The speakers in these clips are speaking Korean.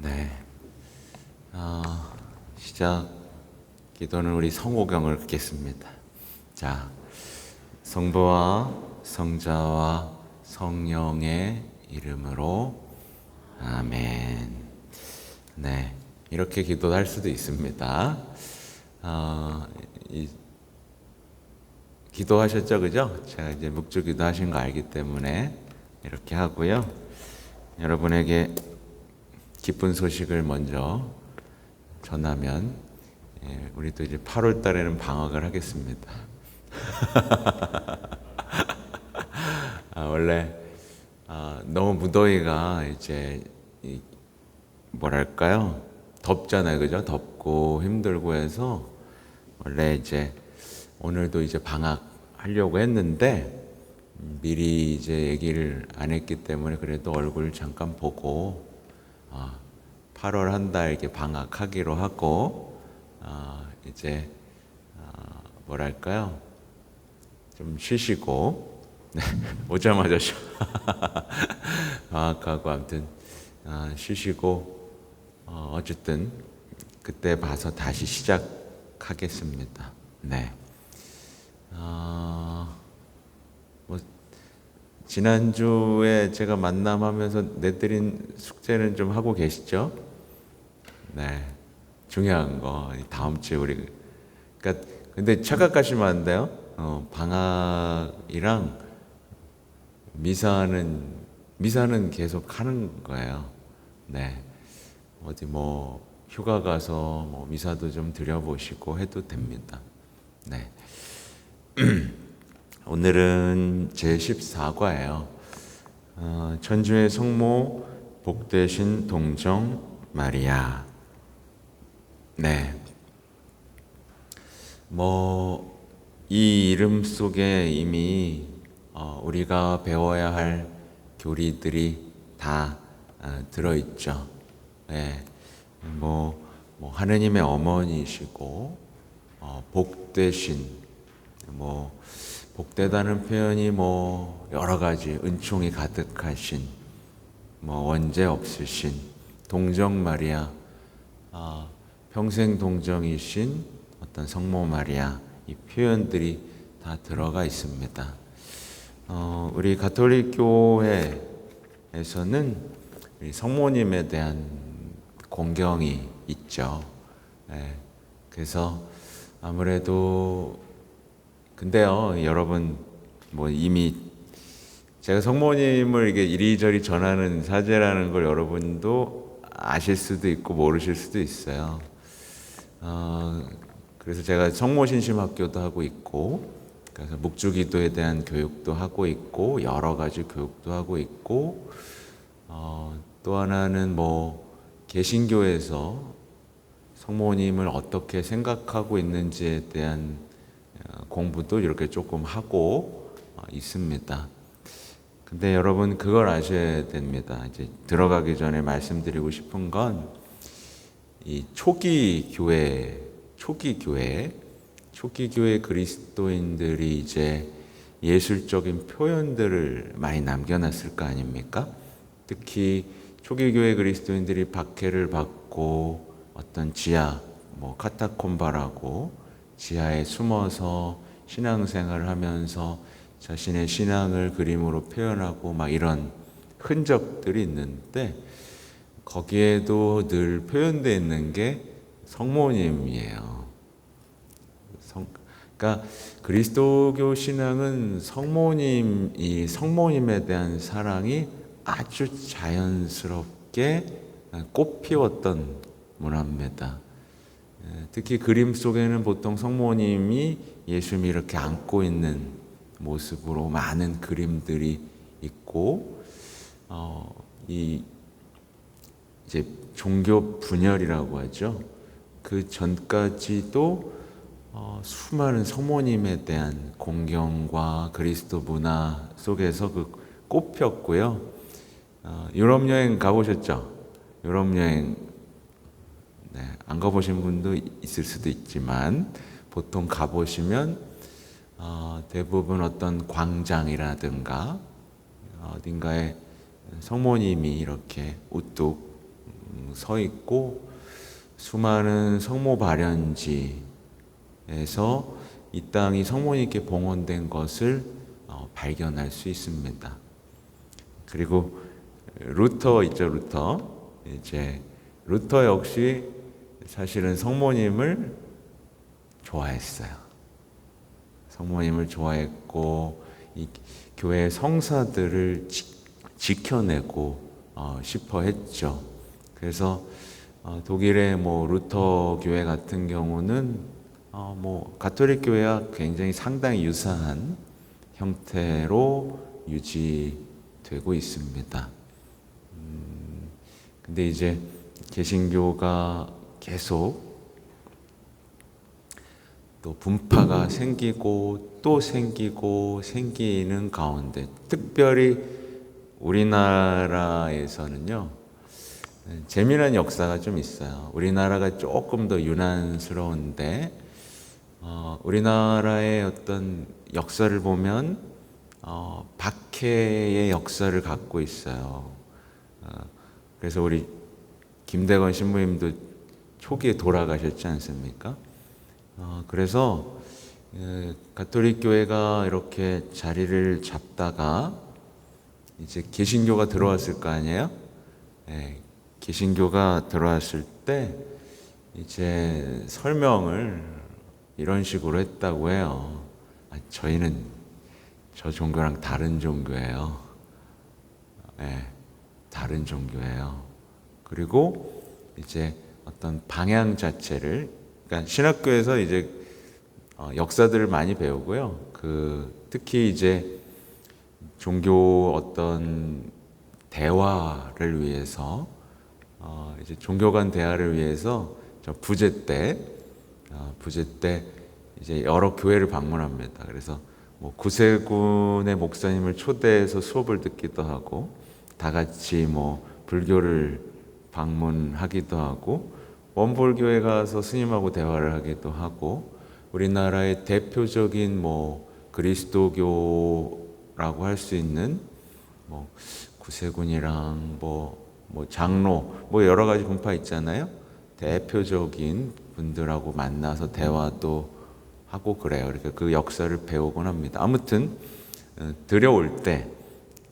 네. 시작 기도는 우리 성호경을 읽겠습니다. 자, 성부와 성자와 성령의 이름으로 아멘. 네, 이렇게 기도할 수도 있습니다. 기도하셨죠, 그죠? 제가 이제 묵주 기도하신 거 알기 때문에 이렇게 하고요. 여러분에게 기쁜 소식을 먼저 전하면, 우리도 이제 8월 달에는 방학을 하겠습니다. 원래 너무 무더위가 이제 뭐랄까요? 덥잖아요, 그죠? 덥고 힘들고 해서 원래 이제 오늘도 이제 방학하려고 했는데 미리 이제 얘기를 안 했기 때문에 그래도 얼굴 잠깐 보고 8월 한 달 이렇게 방학하기로 하고 이제 뭐랄까요? 좀 쉬시고 오자마자 방학하고 아무튼 쉬시고 어쨌든 그때 봐서 다시 시작하겠습니다. 네. 뭐 지난주에 제가 만남하면서 내드린 숙제는 좀 하고 계시죠? 네. 중요한 거 다음 주에 우리 그러니까 근데 착각하시면 안 돼요. 방학이랑 미사는 계속 하는 거예요. 네. 어디 뭐 휴가 가서 뭐 미사도 좀 드려보시고 해도 됩니다. 네. 오늘은 제14과예요. 천주의 성모 복되신 동정 마리아. 네. 이 이름 속에 이미 우리가 배워야 할 교리들이 다 들어있죠. 네. 하느님의 어머니시고, 복되신, 복되다는 표현이 여러 가지 은총이 가득하신, 원죄 없으신, 동정 마리아, 평생 동정이신 어떤 성모 마리아, 이 표현들이 다 들어가 있습니다. 우리 가톨릭 교회에서는 우리 성모님에 대한 공경이 있죠. 네. 그래서 아무래도 근데요, 여러분 이미 제가 성모님을 이게 이리저리 전하는 사제라는 걸 여러분도 아실 수도 있고 모르실 수도 있어요. 그래서 제가 성모신심학교도 하고 있고, 그래서 묵주기도에 대한 교육도 하고 있고, 여러 가지 교육도 하고 있고, 또 하나는 개신교에서 성모님을 어떻게 생각하고 있는지에 대한 공부도 이렇게 조금 하고 있습니다. 근데 여러분 그걸 아셔야 됩니다. 이제 들어가기 전에 말씀드리고 싶은 건 이 초기 교회 그리스도인들이 이제 예술적인 표현들을 많이 남겨놨을 거 아닙니까? 특히 초기 교회 그리스도인들이 박해를 받고 어떤 지하, 카타콤바라고 지하에 숨어서 신앙생활을 하면서 자신의 신앙을 그림으로 표현하고 이런 흔적들이 있는데 거기에도 늘 표현되어 있는 게 성모님이에요. 그러니까 그리스도교 신앙은 성모님에 대한 사랑이 아주 자연스럽게 꽃 피웠던 문화입니다. 특히 그림 속에는 보통 성모님이 예수님이 이렇게 안고 있는 모습으로 많은 그림들이 있고, 이제 종교 분열이라고 하죠. 그 전까지도 수많은 성모님에 대한 공경과 그리스도 문화 속에서 꽃 폈고요. 유럽 여행 가보셨죠? 유럽 여행 안 가보신 분도 있을 수도 있지만 보통 가보시면 대부분 어떤 광장이라든가 어딘가에 성모님이 이렇게 우뚝 서 있고 수많은 성모 발현지에서 이 땅이 성모님께 봉헌된 것을 발견할 수 있습니다. 그리고 루터 있죠, 루터. 이제 루터 역시 사실은 성모님을 좋아했어요. 성모님을 좋아했고 이 교회의 성사들을 지켜내고 싶어 했죠. 그래서 독일의 뭐 루터 교회 같은 경우는 뭐 가톨릭 교회와 굉장히 상당히 유사한 형태로 유지되고 있습니다. 근데 이제 개신교가 계속 또 분파가 생기고 또 생기고 생기는 가운데 특별히 우리나라에서는요 재미난 역사가 좀 있어요. 우리나라가 조금 더 유난스러운데 우리나라의 어떤 역사를 보면 박해의 역사를 갖고 있어요. 그래서 우리 김대건 신부님도 초기에 돌아가셨지 않습니까? 그래서 가톨릭 교회가 이렇게 자리를 잡다가 이제 개신교가 들어왔을 거 아니에요? 개신교가 들어왔을 때 이제 설명을 이런 식으로 했다고 해요. 저희는 저 종교랑 다른 종교예요. 다른 종교예요. 그리고 이제 어떤 방향 자체를, 그러니까 신학교에서 이제 역사들을 많이 배우고요. 특히 이제 종교 어떤 대화를 위해서 이제 종교 간 대화를 위해서 저 부제 때 이제 여러 교회를 방문합니다. 그래서 뭐 구세군의 목사님을 초대해서 수업을 듣기도 하고 다 같이 뭐 불교를 방문하기도 하고 원불교에 가서 스님하고 대화를 하기도 하고 우리나라의 대표적인 뭐 그리스도교라고 할 수 있는 뭐 구세군이랑 뭐 장로 뭐 여러 가지 분파 있잖아요. 대표적인 분들하고 만나서 대화도 하고 그래요. 그러니까 그 역사를 배우곤 합니다. 아무튼 들여올 때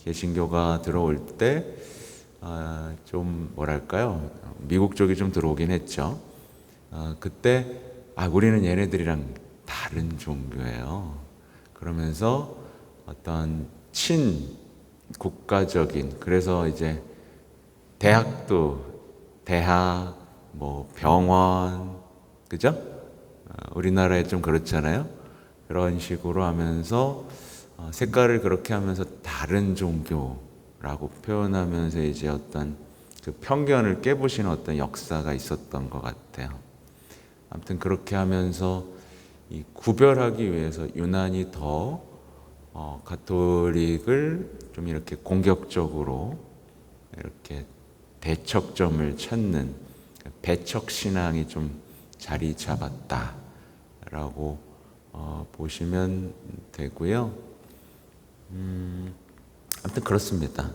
개신교가 들어올 때 좀 뭐랄까요? 미국 쪽이 좀 들어오긴 했죠. 그때 우리는 얘네들이랑 다른 종교예요. 그러면서 어떤 친국가적인, 그래서 이제 대학도 대학, 뭐 병원, 그죠? 우리나라에 좀 그렇잖아요. 그런 식으로 하면서 색깔을 그렇게 하면서 다른 종교라고 표현하면서 이제 어떤 그 편견을 깨부시는 어떤 역사가 있었던 것 같아요. 아무튼 그렇게 하면서 이 구별하기 위해서 유난히 더 가톨릭을 좀 이렇게 공격적으로 이렇게 대척점을 찾는 배척 신앙이 좀 자리 잡았다라고 보시면 되고요. 아무튼 그렇습니다.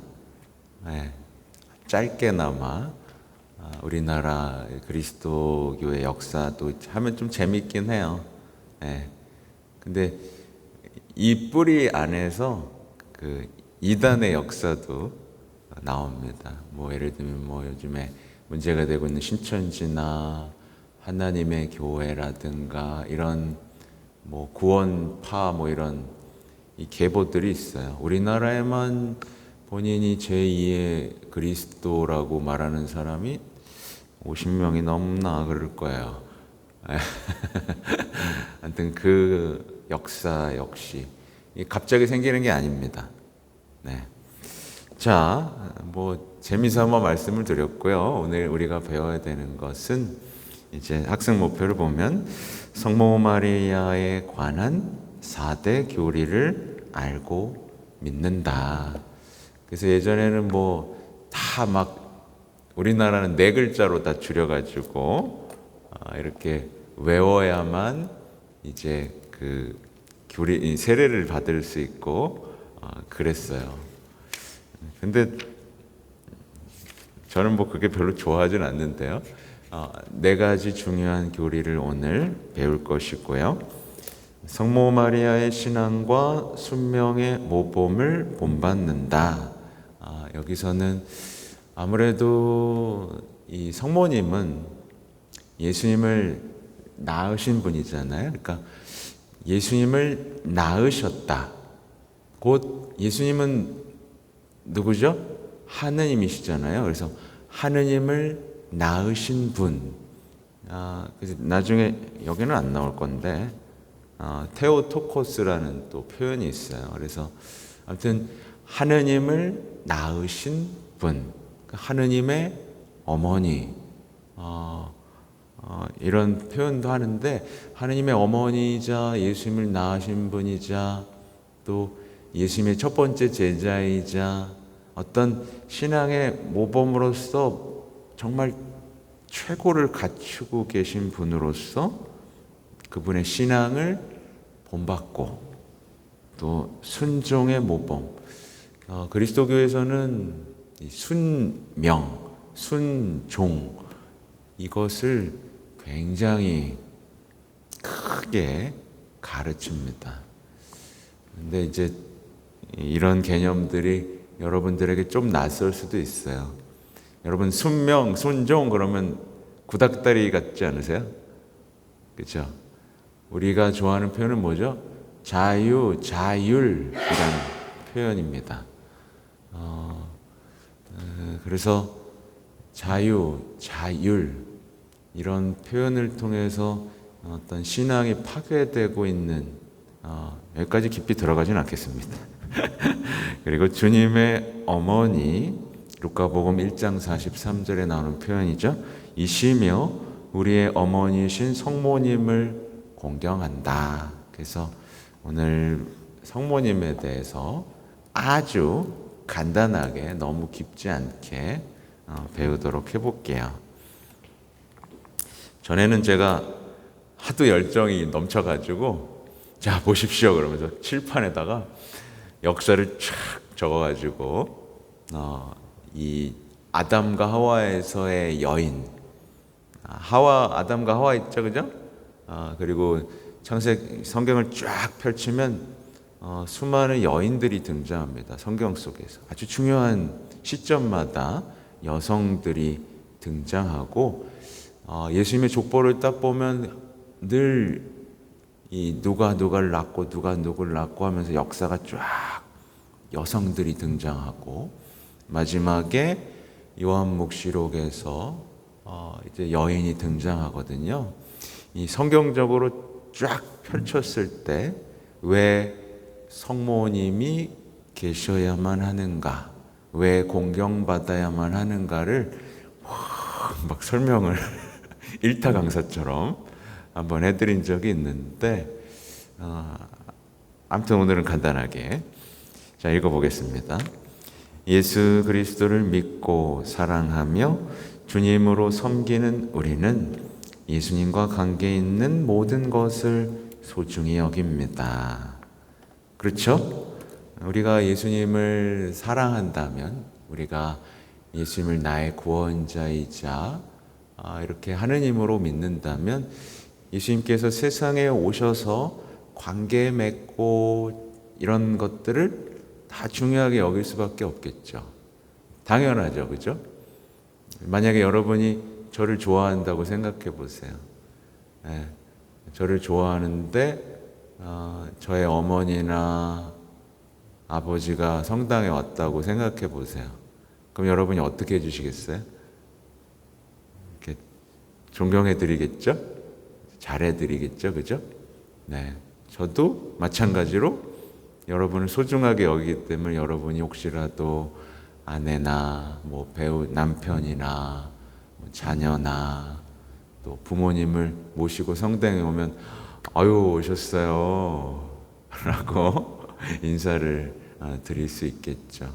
짧게나마 우리나라 그리스도교의 역사도 하면 좀 재밌긴 해요. 근데 이 뿌리 안에서 그 이단의 역사도 나옵니다. 뭐 예를 들면 뭐 요즘에 문제가 되고 있는 신천지나 하나님의 교회라든가 이런 뭐 구원파 뭐 이런 이 계보들이 있어요. 우리나라에만 본인이 제2의 그리스도라고 말하는 사람이 50명이 넘나 그럴 거예요. 아무튼 그 역사 역시 갑자기 생기는 게 아닙니다. 자, 뭐 재미삼아 말씀을 드렸고요. 오늘 우리가 배워야 되는 것은 이제 학습 목표를 보면 성모 마리아에 관한 4대 교리를 알고 믿는다. 그래서 예전에는 뭐 다 막 우리나라는 4글자로 다 줄여가지고 이렇게 외워야만 이제 그 교리 세례를 받을 수 있고 그랬어요. 근데 저는 뭐 그게 별로 좋아하진 않는데요. 네 가지 중요한 교리를 오늘 배울 것이고요. 성모 마리아의 신앙과 순명의 모범을 본받는다. 여기서는 아무래도 이 성모님은 예수님을 낳으신 분이잖아요. 그러니까 예수님을 낳으셨다. 곧 예수님은 누구죠? 하느님이시잖아요. 그래서 하느님을 낳으신 분. 그래서 나중에 여기는 안 나올 건데 테오토코스라는 또 표현이 있어요. 그래서 아무튼 하느님을 낳으신 분, 하느님의 어머니. 이런 표현도 하는데 하느님의 어머니이자 예수님을 낳으신 분이자 또 예수님의 첫 번째 제자이자 어떤 신앙의 모범으로서 정말 최고를 갖추고 계신 분으로서 그분의 신앙을 본받고 또 순종의 모범. 그리스도교에서는 순명, 순종 이것을 굉장히 크게 가르칩니다. 근데 이제 이런 개념들이 여러분들에게 좀 낯설 수도 있어요. 여러분 순명, 순종 그러면 구닥다리 같지 않으세요? 그렇죠? 우리가 좋아하는 표현은 뭐죠? 자유, 자율이라는 표현입니다. 그래서 자유, 자율 이런 표현을 통해서 어떤 신앙이 파괴되고 있는 여기까지 깊이 들어가진 않겠습니다. 그리고 주님의 어머니 루카복음 1장 43절에 나오는 표현이죠. 이시며 우리의 어머니이신 성모님을 공경한다. 그래서 오늘 성모님에 대해서 아주 간단하게 너무 깊지 않게 배우도록 해볼게요. 전에는 제가 하도 열정이 넘쳐가지고 자 보십시오 그러면서 칠판에다가 역사를 쫙 적어가지고 이 아담과 하와에서의 여인 아담과 하와 있죠, 그죠? 그리고 창세기 성경을 쫙 펼치면 수많은 여인들이 등장합니다. 성경 속에서 아주 중요한 시점마다 여성들이 등장하고 예수님의 족보를 딱 보면 늘 이 누가 누가를 낳고 누가 누구를 낳고 하면서 역사가 쫙 여성들이 등장하고 마지막에 요한묵시록에서 이제 여인이 등장하거든요. 이 성경적으로 쫙 펼쳤을 때 왜 성모님이 계셔야만 하는가, 왜 공경받아야만 하는가를 막 설명을 일타 강사처럼 한번 해드린 적이 있는데 아무튼 오늘은 간단하게 자 읽어보겠습니다. 예수 그리스도를 믿고 사랑하며 주님으로 섬기는 우리는 예수님과 관계 있는 모든 것을 소중히 여깁니다. 그렇죠? 우리가 예수님을 사랑한다면, 우리가 예수님을 나의 구원자이자 이렇게 하느님으로 믿는다면 예수님께서 세상에 오셔서 관계 맺고 이런 것들을 다 중요하게 여길 수밖에 없겠죠. 당연하죠, 그죠? 만약에 여러분이 저를 좋아한다고 생각해 보세요. 저를 좋아하는데 저의 어머니나 아버지가 성당에 왔다고 생각해 보세요. 그럼 여러분이 어떻게 해주시겠어요? 이렇게 존경해 드리겠죠? 잘해 드리겠죠, 그죠? 네, 저도 마찬가지로 여러분을 소중하게 여기기 때문에 여러분이 혹시라도 아내나 뭐 배우 남편이나 뭐 자녀나 또 부모님을 모시고 성당에 오면 아유 오셨어요 라고 인사를 드릴 수 있겠죠.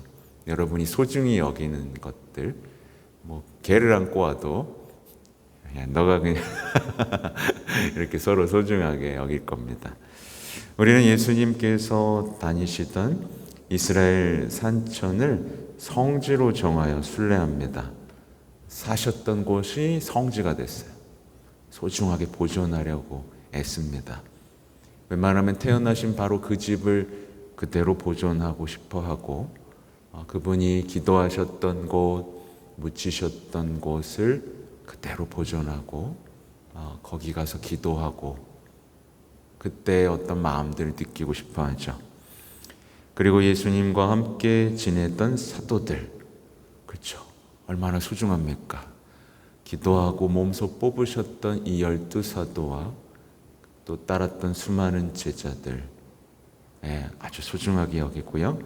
여러분이 소중히 여기는 것들, 뭐 개를 안고 와도 야, 너가 그냥 이렇게 서로 소중하게 여길 겁니다. 우리는 예수님께서 다니시던 이스라엘 산천을 성지로 정하여 순례합니다. 사셨던 곳이 성지가 됐어요. 소중하게 보존하려고 애씁니다. 웬만하면 태어나신 바로 그 집을 그대로 보존하고 싶어하고 그분이 기도하셨던 곳, 묻히셨던 곳을 그대로 보존하고 거기 가서 기도하고 그때 어떤 마음들을 느끼고 싶어하죠. 그리고 예수님과 함께 지냈던 사도들, 그렇죠? 얼마나 소중합니까? 기도하고 몸소 뽑으셨던 이 12사도와 또 따랐던 수많은 제자들, 아주 소중하게 여기고요.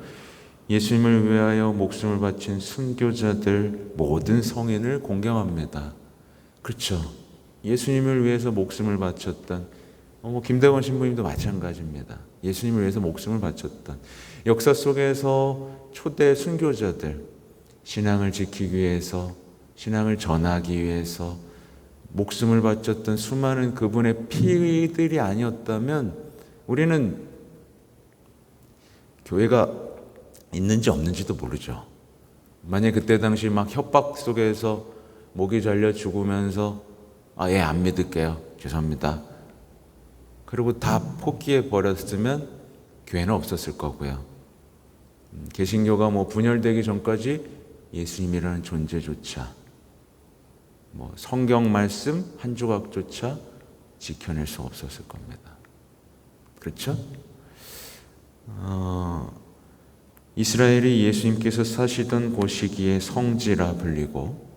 예수님을 위하여 목숨을 바친 순교자들, 모든 성인을 공경합니다. 그렇죠? 예수님을 위해서 목숨을 바쳤던 김대원 신부님도 마찬가지입니다. 예수님을 위해서 목숨을 바쳤던 역사 속에서 초대 순교자들, 신앙을 지키기 위해서, 신앙을 전하기 위해서 목숨을 바쳤던 수많은 그분의 피들이 아니었다면 우리는 교회가 있는지 없는지도 모르죠. 만약 그때 당시 막 협박 속에서 목이 잘려 죽으면서 안 믿을게요. 죄송합니다. 그리고 다 포기해 버렸으면 교회는 없었을 거고요. 개신교가 분열되기 전까지 예수님이라는 존재조차 성경 말씀 한 조각조차 지켜낼 수 없었을 겁니다. 그렇죠? 이스라엘이 예수님께서 사시던 곳이기에 성지라 불리고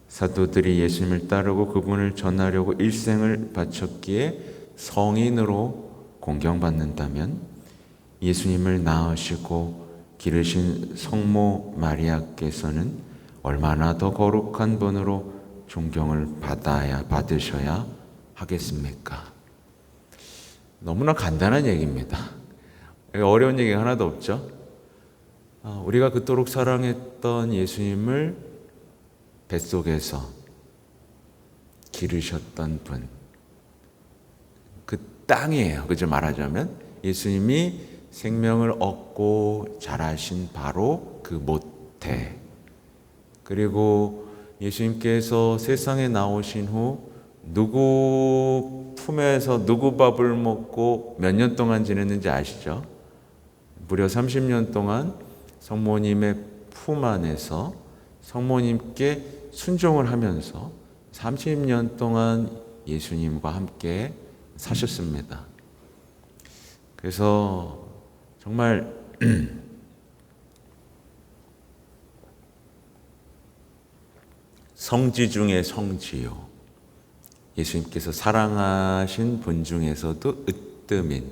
사도들이 예수님을 따르고 그분을 전하려고 일생을 바쳤기에 성인으로 공경받는다면 예수님을 낳으시고 기르신 성모 마리아께서는 얼마나 더 거룩한 분으로 존경을 받으셔야 하겠습니까? 너무나 간단한 얘기입니다. 어려운 얘기가 하나도 없죠. 우리가 그토록 사랑했던 예수님을 뱃속에서 기르셨던 분, 그 땅이에요. 그죠? 말하자면 예수님이 생명을 얻고 자라신 바로 그 모태, 그리고 예수님께서 세상에 나오신 후 누구 품에서 누구 밥을 먹고 몇 년 동안 지냈는지 아시죠? 무려 30년 동안 성모님의 품 안에서 성모님께 순종을 하면서 30년 동안 예수님과 함께 사셨습니다. 그래서 정말 성지 중에 성지요. 예수님께서 사랑하신 분 중에서도 으뜸인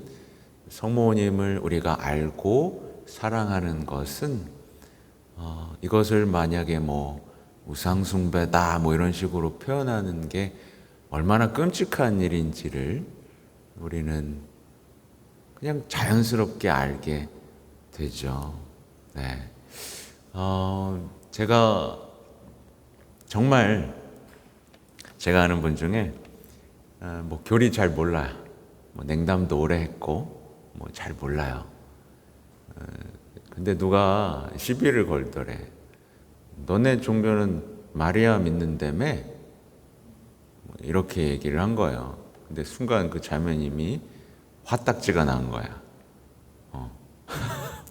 성모님을 우리가 알고 사랑하는 것은 이것을 만약에 우상숭배다 이런 식으로 표현하는 게 얼마나 끔찍한 일인지를 우리는 그냥 자연스럽게 알게 되죠. 네. 제가 정말 제가 아는 분 중에 교리 잘 몰라요. 냉담도 오래 했고 잘 몰라요. 근데 누가 시비를 걸더래. 너네 종교는 마리아 믿는다며? 이렇게 얘기를 한 거예요. 근데 순간 그 자매님이 화딱지가 난 거야.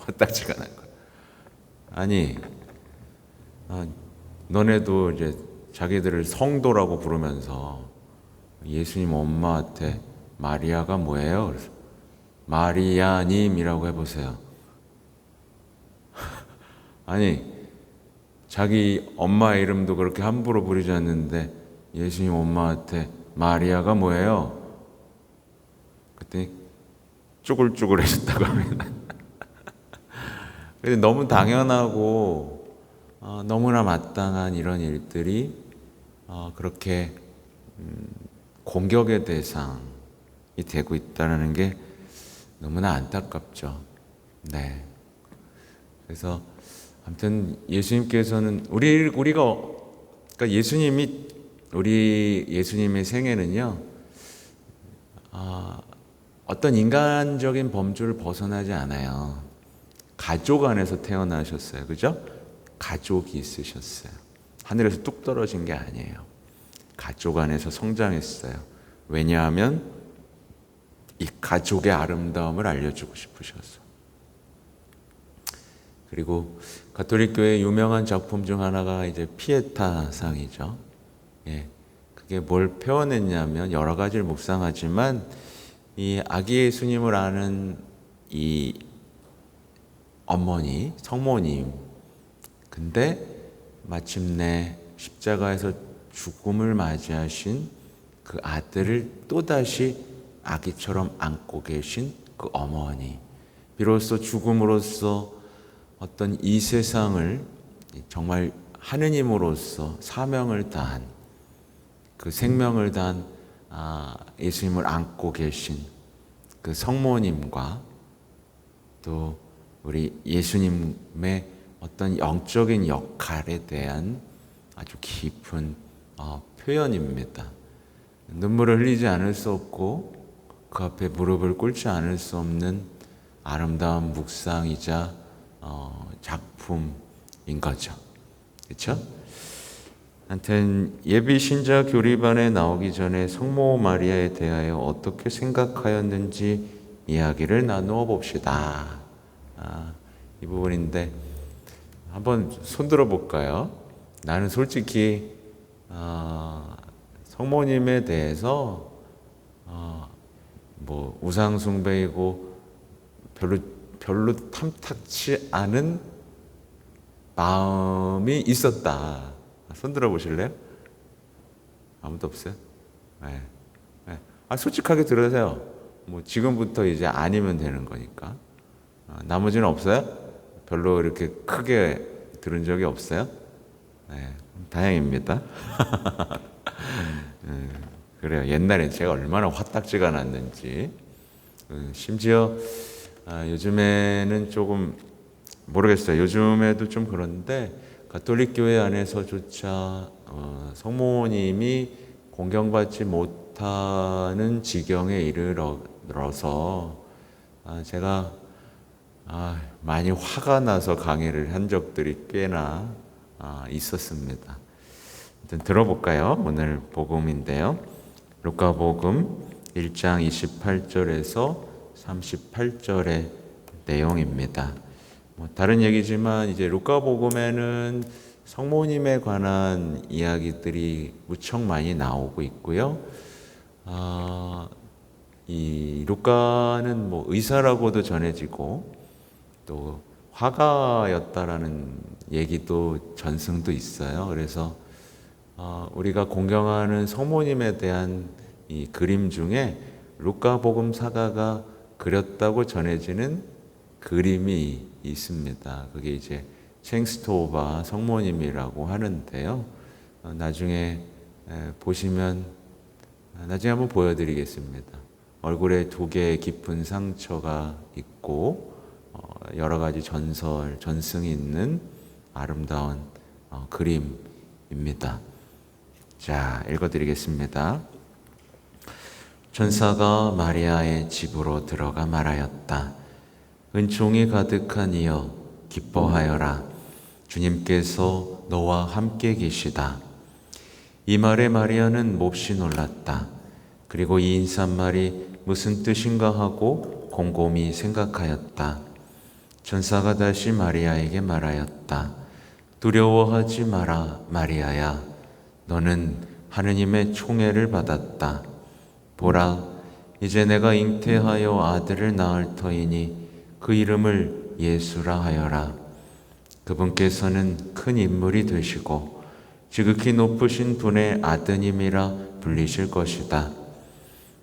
화딱지가 난 거야. 아니, 너네도 이제 자기들을 성도라고 부르면서 예수님 엄마한테 마리아가 뭐예요? 그래서 마리아님이라고 해보세요. 아니, 자기 엄마 이름도 그렇게 함부로 부르지 않는데 예수님 엄마한테 마리아가 뭐예요? 그랬더니 쭈글쭈글해졌다고 합니다. 근데 너무 당연하고 너무나 마땅한 이런 일들이 그렇게 공격의 대상이 되고 있다는 게 너무나 안타깝죠. 네. 그래서 아무튼 예수님께서는 그러니까 예수님의 생애는요, 어떤 인간적인 범주를 벗어나지 않아요. 가족 안에서 태어나셨어요. 그죠? 가족이 있으셨어요. 하늘에서 뚝 떨어진 게 아니에요. 가족 안에서 성장했어요. 왜냐하면 이 가족의 아름다움을 알려주고 싶으셔서. 그리고 가톨릭 교회의 유명한 작품 중 하나가 이제 피에타상이죠. 예, 그게 뭘 표현했냐면 여러 가지를 묵상하지만 이 아기 예수님을 아는 이 어머니, 성모님, 근데 마침내 십자가에서 죽음을 맞이하신 그 아들을 또다시 아기처럼 안고 계신 그 어머니, 비로소 죽음으로써 어떤 이 세상을 정말 하느님으로서 사명을 다한, 그 생명을 다한 예수님을 안고 계신 그 성모님과 또 우리 예수님의 어떤 영적인 역할에 대한 아주 깊은 표현입니다. 눈물을 흘리지 않을 수 없고 그 앞에 무릎을 꿇지 않을 수 없는 아름다운 묵상이자 작품인 거죠. 그렇죠? 하여튼 예비 신자 교리반에 나오기 전에 성모 마리아에 대하여 어떻게 생각하였는지 이야기를 나누어 봅시다. 이 부분인데 한번 손들어 볼까요? 나는 솔직히 성모님에 대해서 뭐 우상 숭배이고 별로 탐탁치 않은 마음이 있었다. 손들어 보실래요? 아무도 없어요? 네. 네. 솔직하게 들으세요. 뭐 지금부터 이제 아니면 되는 거니까. 나머지는 없어요? 별로 이렇게 크게 들은 적이 없어요? 네, 다행입니다. 그래요. 옛날에 제가 얼마나 화딱지가 났는지. 심지어 요즘에는 조금 모르겠어요. 요즘에도 좀 그런데 가톨릭 교회 안에서조차 성모님이 공경받지 못하는 지경에 이르러서 제가 많이 화가 나서 강의를 한 적들이 꽤나 있었습니다. 일단 들어볼까요? 오늘 복음인데요. 루카복음 1장 28절에서 38절의 내용입니다. 다른 얘기지만 이제 루카복음에는 성모님에 관한 이야기들이 무척 많이 나오고 있고요. 이 루카는 뭐 의사라고도 전해지고 또 화가였다라는 얘기도 전승도 있어요. 그래서 우리가 공경하는 성모님에 대한 이 그림 중에 루카복음 사가가 그렸다고 전해지는 그림이 있습니다. 그게 이제 챙스토바 성모님이라고 하는데요. 나중에 보시면 나중에 한번 보여드리겠습니다. 얼굴에 2개의 깊은 상처가 있고 여러 가지 전승이 있는 아름다운 그림입니다. 자, 읽어드리겠습니다. 천사가 마리아의 집으로 들어가 말하였다. 은총이 가득한 이여 기뻐하여라. 주님께서 너와 함께 계시다. 이 말에 마리아는 몹시 놀랐다. 그리고 이 인사말이 무슨 뜻인가 하고 곰곰이 생각하였다. 천사가 다시 마리아에게 말하였다. 두려워하지 마라, 마리아야. 너는 하느님의 총애를 받았다. 보라, 이제 내가 잉태하여 아들을 낳을 터이니 그 이름을 예수라 하여라. 그분께서는 큰 인물이 되시고 지극히 높으신 분의 아드님이라 불리실 것이다.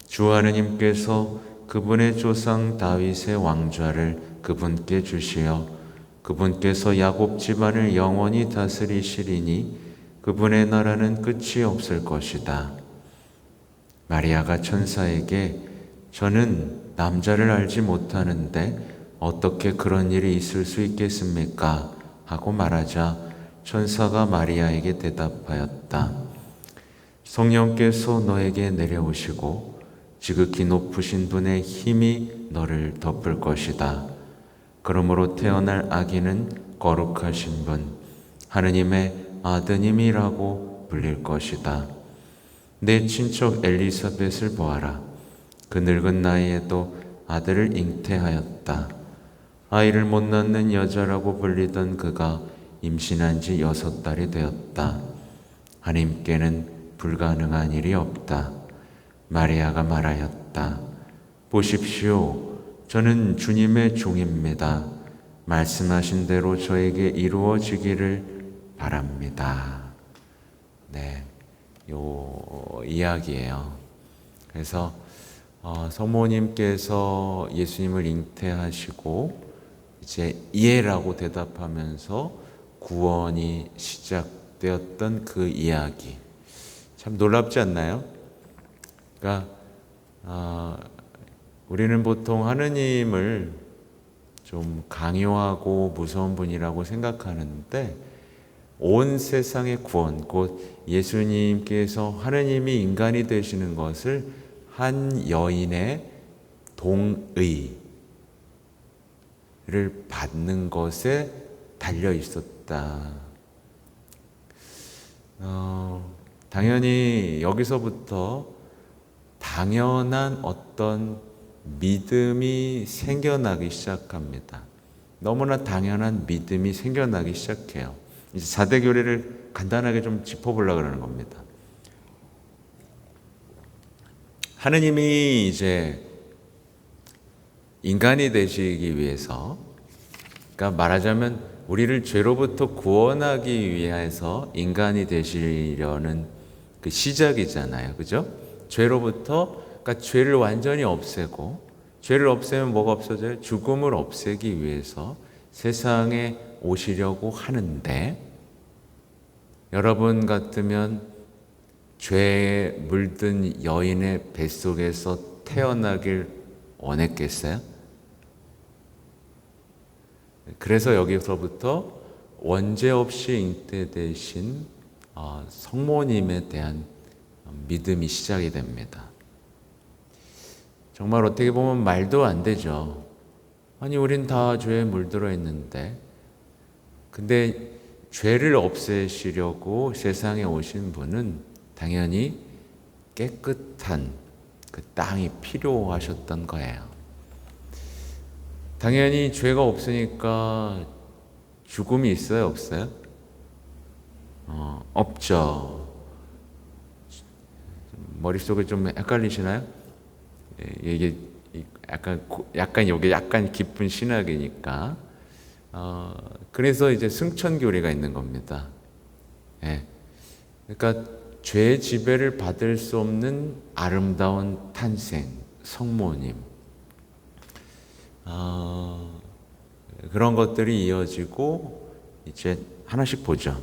주 하느님께서 그분의 조상 다윗의 왕좌를 그분께 주시어 그분께서 야곱 집안을 영원히 다스리시리니 그분의 나라는 끝이 없을 것이다. 마리아가 천사에게 저는 남자를 알지 못하는데 어떻게 그런 일이 있을 수 있겠습니까? 하고 말하자 천사가 마리아에게 대답하였다. 성령께서 너에게 내려오시고 지극히 높으신 분의 힘이 너를 덮을 것이다. 그러므로 태어날 아기는 거룩하신 분, 하느님의 아드님이라고 불릴 것이다. 내 친척 엘리사벳을 보아라. 그 늙은 나이에도 아들을 잉태하였다. 아이를 못 낳는 여자라고 불리던 그가 임신한 지 6달이 되었다. 하나님께는 불가능한 일이 없다. 마리아가 말하였다. 보십시오. 저는 주님의 종입니다. 말씀하신 대로 저에게 이루어지기를 바랍니다. 네, 요 이야기예요. 그래서 성모님께서 예수님을 잉태하시고 이제 예라고 대답하면서 구원이 시작되었던 그 이야기. 참 놀랍지 않나요? 그러니까 우리는 보통 하느님을 좀 강요하고 무서운 분이라고 생각하는데 온 세상의 구원, 곧 예수님께서 하느님이 인간이 되시는 것을 한 여인의 동의를 받는 것에 달려 있었다. 당연히 여기서부터 당연한 어떤 믿음이 생겨나기 시작합니다. 너무나 당연한 믿음이 생겨나기 시작해요. 이제 4대 교례를 간단하게 좀 짚어보려고 그러는 겁니다. 하느님이 이제 인간이 되시기 위해서, 그러니까 말하자면 우리를 죄로부터 구원하기 위해서 인간이 되시려는 그 시작이잖아요. 그죠? 죄로부터, 그러니까 죄를 완전히 없애고, 죄를 없애면 뭐가 없어져요? 죽음을 없애기 위해서 세상에 오시려고 하는데, 여러분 같으면 죄에 물든 여인의 뱃속에서 태어나길 원했겠어요? 그래서 여기서부터 원죄 없이 잉태되신 성모님에 대한 믿음이 시작이 됩니다. 정말 어떻게 보면 말도 안 되죠. 아니, 우린 다 죄에 물들어 있는데, 근데 죄를 없애시려고 세상에 오신 분은 당연히 깨끗한 그 땅이 필요하셨던 거예요. 당연히 죄가 없으니까 죽음이 있어요, 없어요? 없죠. 머릿속에 좀 헷갈리시나요? 이게 약간 이게 약간 깊은 신학이니까. 그래서 이제 승천교리가 있는 겁니다. 예. 그러니까 죄의 지배를 받을 수 없는 아름다운 탄생, 성모님. 그런 것들이 이어지고 이제 하나씩 보죠.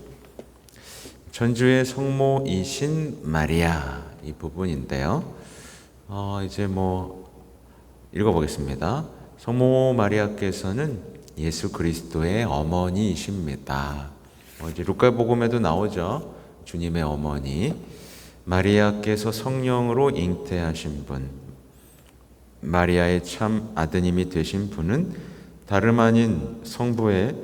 천주의 성모이신 마리아, 이 부분인데요. 이제 읽어보겠습니다. 성모 마리아께서는 예수 그리스도의 어머니이십니다. 이제 루카복음에도 나오죠. 주님의 어머니. 마리아께서 성령으로 잉태하신 분, 마리아의 참 아드님이 되신 분은 다름 아닌 성부의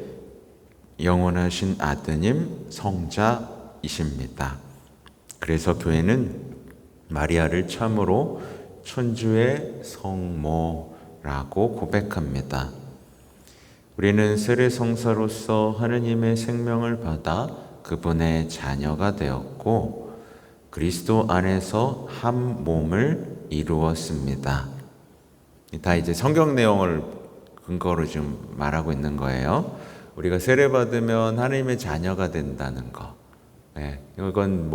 영원하신 아드님 성자이십니다. 그래서 교회는 마리아를 참으로 천주의 성모라고 고백합니다. 우리는 세례성사로서 하느님의 생명을 받아 그분의 자녀가 되었고 그리스도 안에서 한 몸을 이루었습니다. 다 이제 성경 내용을 근거로 지금 말하고 있는 거예요. 우리가 세례받으면 하나님의 자녀가 된다는 거. 이건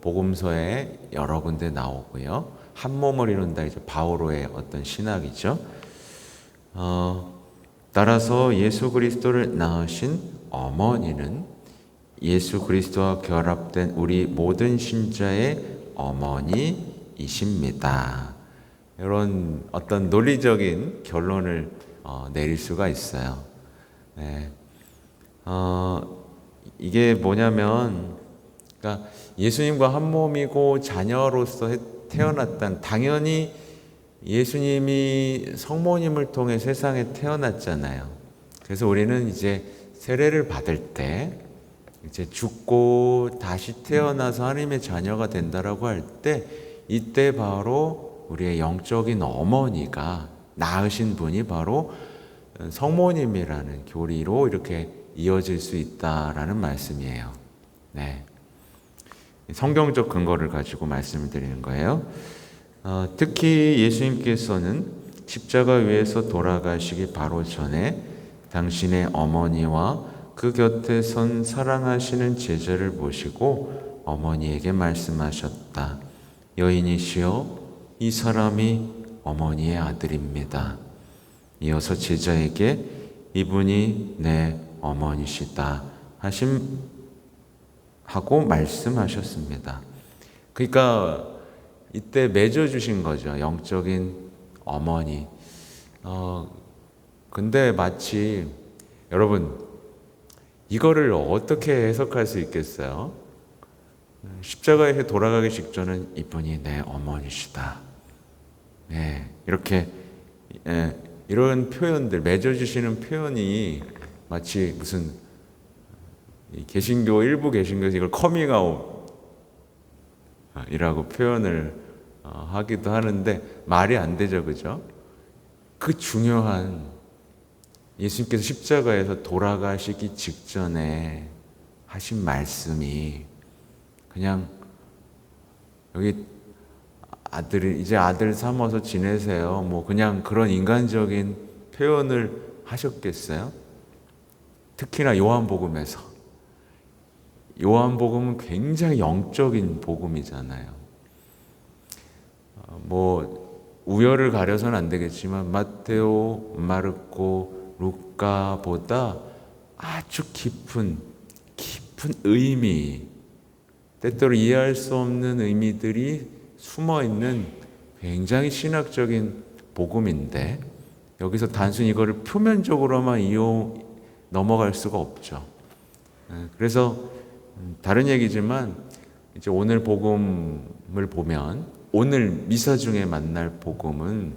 복음서에 여러 군데 나오고요. 한 몸을 이룬다, 이제 바오로의 어떤 신학이죠. 따라서 예수 그리스도를 낳으신 어머니는 예수 그리스도와 결합된 우리 모든 신자의 어머니이십니다. 이런 어떤 논리적인 결론을 내릴 수가 있어요. 이게 뭐냐면, 그러니까 예수님과 한 몸이고 자녀로서 태어났다는, 당연히 예수님이 성모님을 통해 세상에 태어났잖아요. 그래서 우리는 이제 세례를 받을 때 이제 죽고 다시 태어나서 하나님의 자녀가 된다라고 할 때, 이때 바로 우리의 영적인 어머니가 낳으신 분이 바로 성모님이라는 교리로 이렇게 이어질 수 있다라는 말씀이에요. 네. 성경적 근거를 가지고 말씀을 드리는 거예요. 특히 예수님께서는 십자가 위에서 돌아가시기 바로 전에 당신의 어머니와 그 곁에 선 사랑하시는 제자를 모시고 어머니에게 말씀하셨다. 여인이시여, 이 사람이 어머니의 아들입니다. 이어서 제자에게 이분이 내 어머니시다 하고 말씀하셨습니다. 그러니까 이때 맺어주신 거죠. 영적인 어머니. 근데 마치 여러분, 이거를 어떻게 해석할 수 있겠어요? 십자가에 돌아가기 직전은 이분이 내 어머니시다. 네, 이렇게 이런 표현들, 맺어주시는 표현이 마치 무슨 일부 개신교에서 이걸 커밍아웃이라고 표현을 하기도 하는데 말이 안 되죠, 그죠? 그 중요한 예수님께서 십자가에서 돌아가시기 직전에 하신 말씀이 그냥 여기 이제 아들 삼아서 지내세요. 뭐 그냥 그런 인간적인 표현을 하셨겠어요? 특히나 요한복음에서. 요한복음은 굉장히 영적인 복음이잖아요. 뭐 우열을 가려서는 안 되겠지만 마테오, 마르코, 루카보다 아주 깊은 의미, 때때로 이해할 수 없는 의미들이 숨어있는 굉장히 신학적인 복음인데, 여기서 단순히 이거를 표면적으로만 넘어갈 수가 없죠. 그래서 다른 얘기지만 이제 오늘 복음을 보면, 오늘 미사 중에 만날 복음은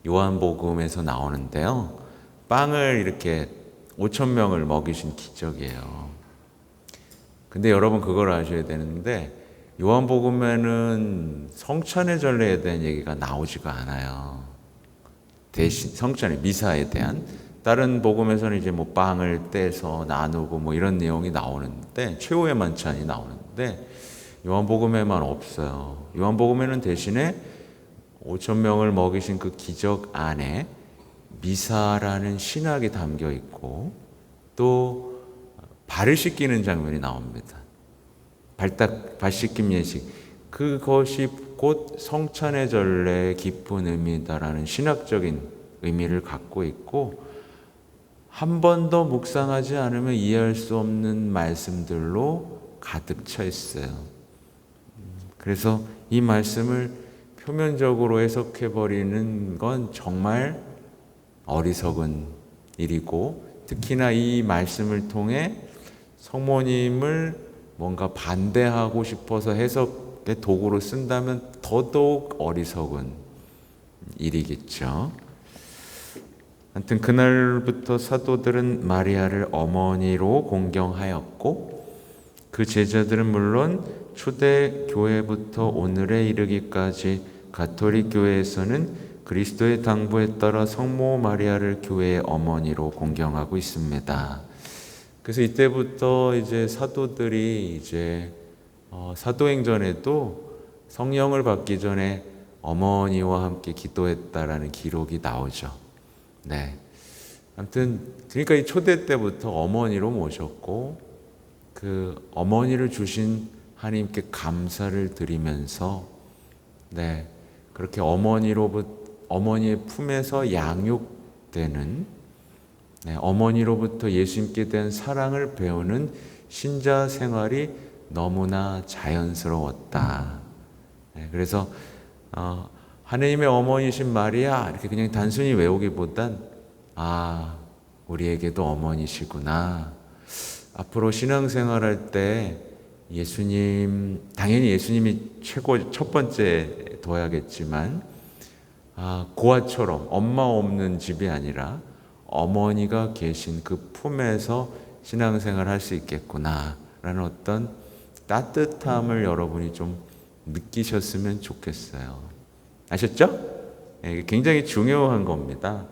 요한복음에서 나오는데요, 빵을 이렇게 5,000명을 먹이신 기적이에요. 근데 여러분 그걸 아셔야 되는데, 요한복음에는 성찬의 전례에 대한 얘기가 나오지가 않아요. 대신 성찬의 미사에 대한, 다른 복음에서는 이제 뭐 빵을 떼서 나누고 뭐 이런 내용이 나오는데, 최후의 만찬이 나오는데 요한복음에만 없어요. 요한복음에는 대신에 5,000명을 먹이신 그 기적 안에 미사라는 신학이 담겨 있고, 또 발을 씻기는 장면이 나옵니다. 발 씻김 예식, 그것이 곧 성찬의 전례의 깊은 의미다라는 신학적인 의미를 갖고 있고, 한 번 더 묵상하지 않으면 이해할 수 없는 말씀들로 가득 차 있어요. 그래서 이 말씀을 표면적으로 해석해버리는 건 정말 어리석은 일이고, 특히나 이 말씀을 통해 성모님을 뭔가 반대하고 싶어서 해석의 도구로 쓴다면 더더욱 어리석은 일이겠죠. 하여튼 그날부터 사도들은 마리아를 어머니로 공경하였고, 그 제자들은 물론 초대 교회부터 오늘에 이르기까지 가톨릭 교회에서는 그리스도의 당부에 따라 성모 마리아를 교회의 어머니로 공경하고 있습니다. 그래서 이때부터 이제 사도들이 이제 사도행전에도 성령을 받기 전에 어머니와 함께 기도했다라는 기록이 나오죠. 네. 아무튼 그러니까 이 초대 때부터 어머니로 모셨고, 그 어머니를 주신 하나님께 감사를 드리면서, 네, 그렇게 어머니의 품에서 양육되는, 네, 어머니로부터 예수님께 대한 사랑을 배우는 신자 생활이 너무나 자연스러웠다. 네, 그래서 하나님의 어머니신 마리아 이렇게 그냥 단순히 외우기보단, 우리에게도 어머니시구나. 앞으로 신앙생활할 때 당연히 예수님이 첫 번째 둬야겠지만, 고아처럼 엄마 없는 집이 아니라 어머니가 계신 그 품에서 신앙생활 할 수 있겠구나라는 어떤 따뜻함을 여러분이 좀 느끼셨으면 좋겠어요. 아셨죠? 예, 이게 굉장히 중요한 겁니다.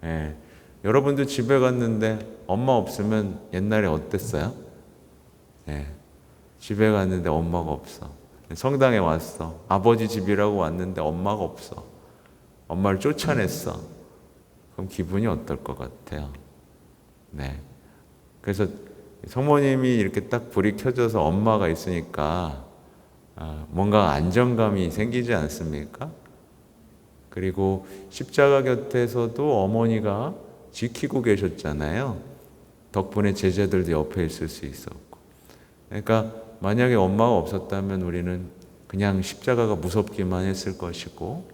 예, 여러분도 집에 갔는데 엄마 없으면 옛날에 어땠어요? 예, 집에 갔는데 엄마가 없어. 성당에 왔어. 아버지 집이라고 왔는데 엄마가 없어. 엄마를 쫓아냈어. 그럼 기분이 어떨 것 같아요? 네. 그래서 성모님이 이렇게 딱 불이 켜져서 엄마가 있으니까 뭔가 안정감이 생기지 않습니까? 그리고 십자가 곁에서도 어머니가 지키고 계셨잖아요. 덕분에 제자들도 옆에 있을 수 있었고. 그러니까 만약에 엄마가 없었다면 우리는 그냥 십자가가 무섭기만 했을 것이고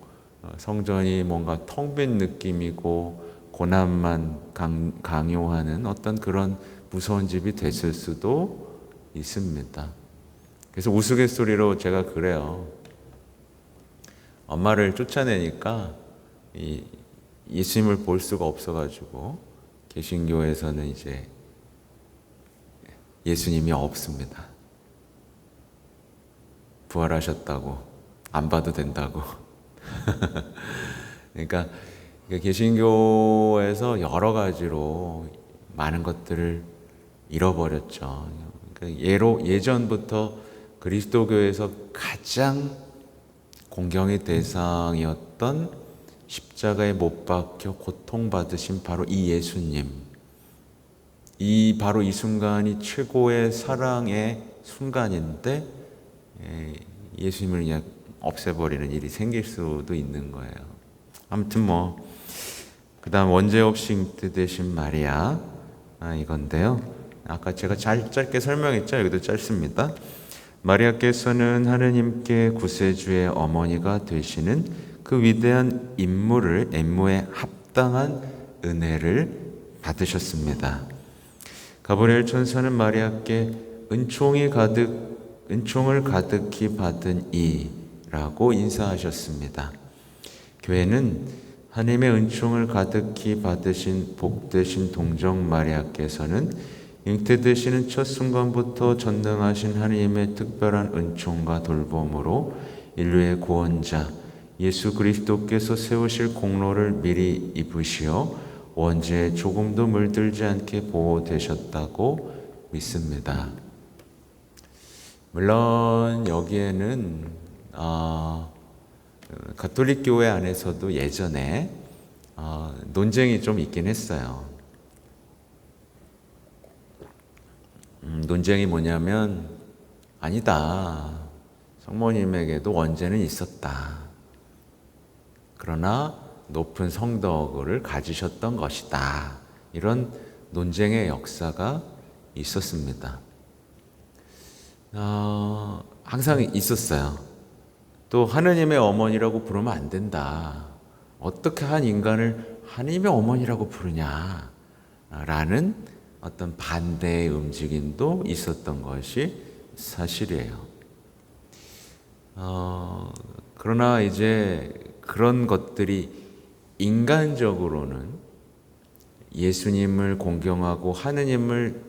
성전이 뭔가 텅 빈 느낌이고 고난만 강요하는 어떤 그런 무서운 집이 됐을 수도 있습니다. 그래서 우스갯소리로 제가 그래요. 엄마를 쫓아내니까 예수님을 볼 수가 없어가지고 개신교에서는 이제 예수님이 없습니다. 부활하셨다고 안 봐도 된다고. 그러니까 개신교에서 여러 가지로 많은 것들을 잃어버렸죠. 그러니까 예전부터 그리스도교에서 가장 공경의 대상이었던 십자가에 못 박혀 고통받으신 바로 이 예수님. 바로 이 순간이 최고의 사랑의 순간인데 예수님을 그냥 없애버리는 일이 생길 수도 있는 거예요. 아무튼 그 다음 원죄 없이 잉태되신 마리아 이건데요. 아까 제가 짧게 설명했죠. 여기도 짧습니다. 마리아께서는 하느님께 구세주의 어머니가 되시는 그 위대한 임무에 합당한 은혜를 받으셨습니다. 가브리엘 천사는 마리아께 은총을 가득히 받은 이라고 인사하셨습니다. 교회는 하나님의 은총을 가득히 받으신 복되신 동정 마리아께서는 잉태되시는 첫 순간부터 전능하신 하나님의 특별한 은총과 돌봄으로 인류의 구원자 예수 그리스도께서 세우실 공로를 미리 입으시어 원죄에 조금도 물들지 않게 보호되셨다고 믿습니다. 물론 여기에는 가톨릭 교회 안에서도 예전에 논쟁이 좀 있긴 했어요. 논쟁이 뭐냐면 아니다. 성모님에게도 원죄는 있었다. 그러나 높은 성덕을 가지셨던 것이다. 이런 논쟁의 역사가 있었습니다. 항상 있었어요. 또 하느님의 어머니라고 부르면 안 된다. 어떻게 한 인간을 하느님의 어머니라고 부르냐 라는 어떤 반대의 움직임도 있었던 것이 사실이에요. 그러나 이제 그런 것들이 인간적으로는 예수님을 공경하고 하느님을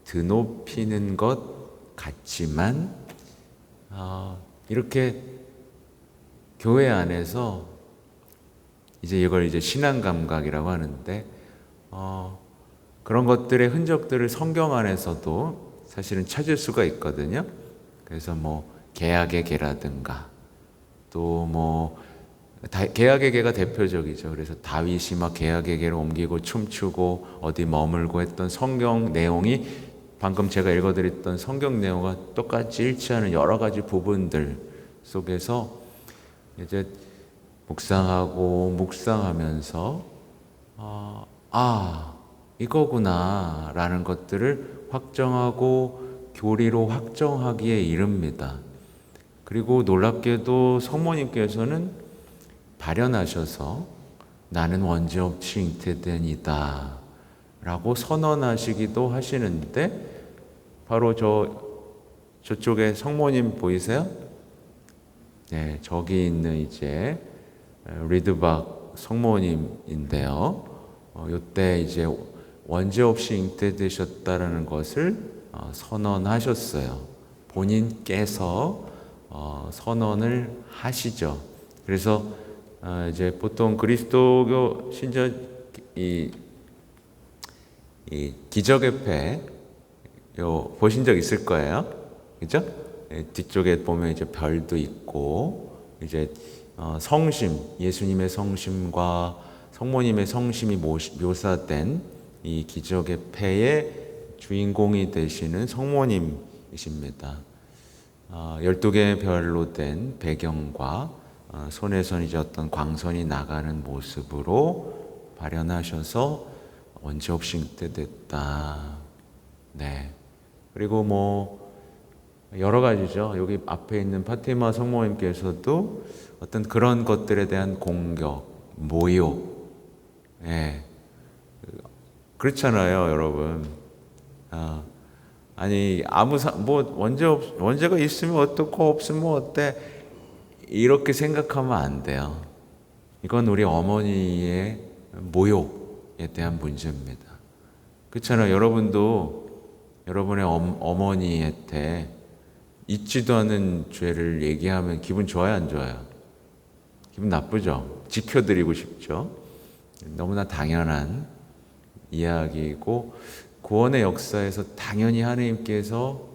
드높이는 것 같지만 이렇게 교회 안에서 이걸 이제 신앙 감각이라고 하는데 그런 것들의 흔적들을 성경 안에서도 사실은 찾을 수가 있거든요. 그래서 개약의 개라든가 또 개약의 개가 대표적이죠. 그래서 다윗이 막 개약의 개를 옮기고 춤추고 어디 머물고 했던 성경 내용이 방금 제가 읽어드렸던 성경 내용과 똑같이 일치하는 여러 가지 부분들 속에서 이제 묵상하면서 이거구나 라는 것들을 확정하고 교리로 확정하기에 이릅니다. 그리고 놀랍게도 성모님께서는 발현하셔서 나는 원죄 없이 잉태된 이다 라고 선언하시기도 하시는데 바로 저쪽에 성모님 보이세요? 네, 저기 있는 이제 리드박 성모님인데요. 이때 이제 원죄 없이 잉태되셨다라는 것을 선언하셨어요. 본인께서 선언을 하시죠. 그래서 이제 보통 그리스도교 신자 이 기적의 배 보신 적 있을 거예요, 그죠? 뒤쪽에 보면 이제 별도 있고 이제 성심, 예수님의 성심과 성모님의 성심이 묘사된 이 기적의 패의 주인공이 되시는 성모님이십니다. 12개의 별로 된 배경과 손에선 이제 어떤 광선이 나가는 모습으로 발현하셔서 원죄 없이 잉태됐다. 네. 그리고 뭐 여러 가지죠. 여기 앞에 있는 파티마 성모님께서도 어떤 그런 것들에 대한 공격, 모욕, 예. 그렇잖아요, 여러분. 아니 뭐 원죄가 있으면 어떻고 없으면 어때 이렇게 생각하면 안 돼요. 이건 우리 어머니의 모욕에 대한 문제입니다. 그렇잖아요. 여러분도 여러분의 어머니한테 있지도 않은 죄를 얘기하면 기분 좋아요, 안 좋아요? 기분 나쁘죠? 지켜드리고 싶죠? 너무나 당연한 이야기이고 구원의 역사에서 당연히 하나님께서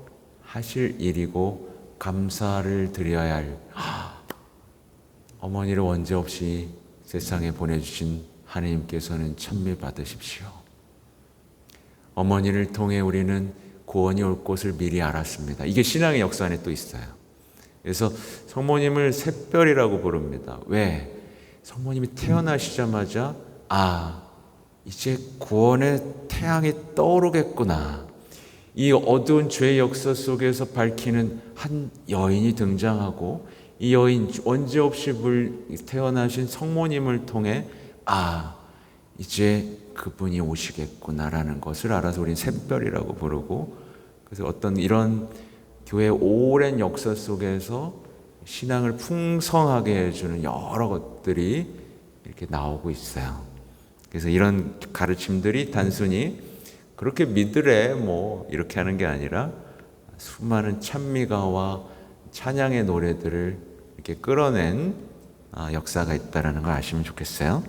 하실 일이고 감사를 드려야 할 어머니를 원죄 없이 세상에 보내주신 하나님께서는 찬미 받으십시오. 어머니를 통해 우리는 구원이 올 것을 미리 알았습니다. 이게 신앙의 역사 안에 또 있어요. 그래서 성모님을 샛별이라고 부릅니다. 왜? 성모님이 태어나시자마자 이제 구원의 태양이 떠오르겠구나. 이 어두운 죄의 역사 속에서 밝히는 한 여인이 등장하고 이 여인 원죄 없이 태어나신 성모님을 통해 이제 그분이 오시겠구나라는 것을 알아서 우리는 샛별이라고 부르고, 그래서 어떤 이런 교회의 오랜 역사 속에서 신앙을 풍성하게 해주는 여러 것들이 이렇게 나오고 있어요. 그래서 이런 가르침들이 단순히 그렇게 믿으래 뭐 이렇게 하는 게 아니라 수많은 찬미가와 찬양의 노래들을 이렇게 끌어낸 역사가 있다는 걸 아시면 좋겠어요.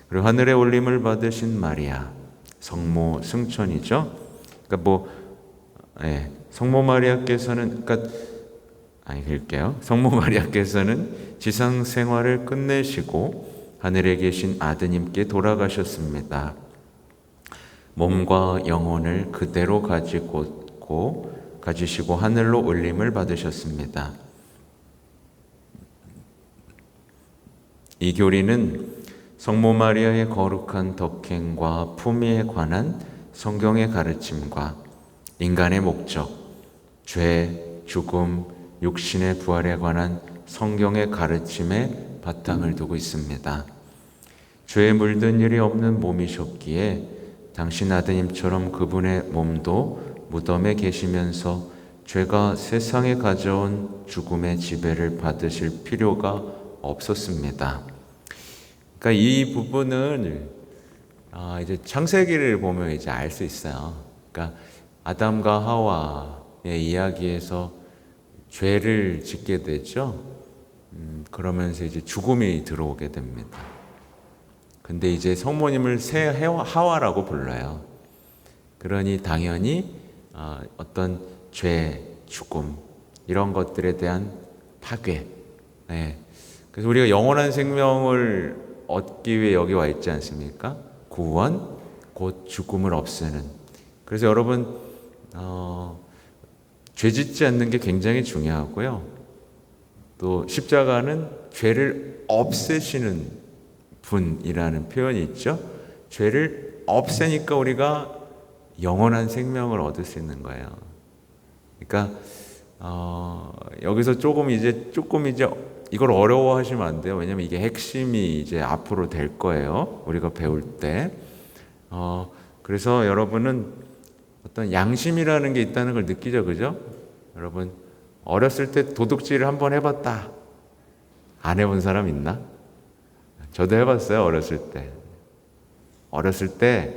그리고 하늘의 올림을 받으신 마리아, 성모 승천이죠. 그러니까 성모 마리아께서는 성모 마리아께서는 지상 생활을 끝내시고 하늘에 계신 아드님께 돌아가셨습니다. 몸과 영혼을 그대로 가지시고 하늘로 올림을 받으셨습니다. 이 교리는 성모 마리아의 거룩한 덕행과 품위에 관한 성경의 가르침과 인간의 목적, 죄, 죽음, 육신의 부활에 관한 성경의 가르침에 바탕을 두고 있습니다. 죄에 물든 일이 없는 몸이셨기에 당신 아드님처럼 그분의 몸도 무덤에 계시면서 죄가 세상에 가져온 죽음의 지배를 받으실 필요가 없었습니다. 그러니까 이 부분을 이제 창세기를 보면 이제 알 수 있어요. 그러니까 아담과 하와의 이야기에서 죄를 짓게 되죠. 그러면서 이제 죽음이 들어오게 됩니다. 근데 이제 성모님을 새 하와라고 불러요. 그러니 당연히 어떤 죄, 죽음 이런 것들에 대한 파괴. 그래서 우리가 영원한 생명을 얻기 위해 여기 와 있지 않습니까? 구원, 곧 죽음을 없애는. 그래서 여러분 죄 짓지 않는 게 굉장히 중요하고요. 또 십자가는 죄를 없애시는 분이라는 표현이 있죠. 죄를 없애니까 우리가 영원한 생명을 얻을 수 있는 거예요. 그러니까 여기서 조금 이제 이걸 어려워하시면 안 돼요. 왜냐하면 이게 핵심이 이제 앞으로 될 거예요. 우리가 배울 때. 그래서 여러분은 어떤 양심이라는 게 있다는 걸 느끼죠, 그죠? 여러분 어렸을 때 도둑질을 한번 해봤다. 안 해본 사람 있나? 저도 해봤어요. 어렸을 때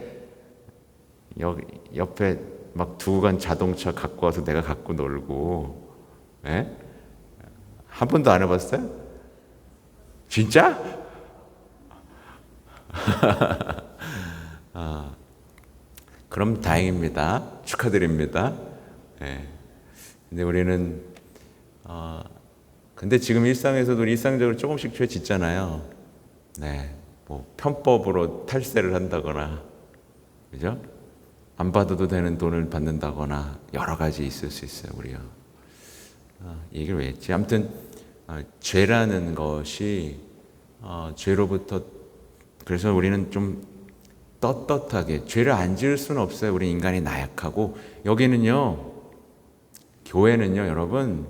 옆에 막 두고 간 자동차 갖고 와서 내가 갖고 놀고, 예? 한 번도 안 해봤어요? 진짜? 그럼 다행입니다. 축하드립니다. 예. 근데 우리는 근데 지금 일상에서도 우리 일상적으로 조금씩 죄 짓잖아요. 네, 뭐 편법으로 탈세를 한다거나, 그죠? 안 받아도 되는 돈을 받는다거나 여러 가지 있을 수 있어요, 우리가. 얘기를 왜 했지? 아무튼 죄라는 것이 죄로부터, 그래서 우리는 좀 떳떳하게 죄를 안 지을 수는 없어요. 우리 인간이 나약하고. 여기는요, 교회는요, 여러분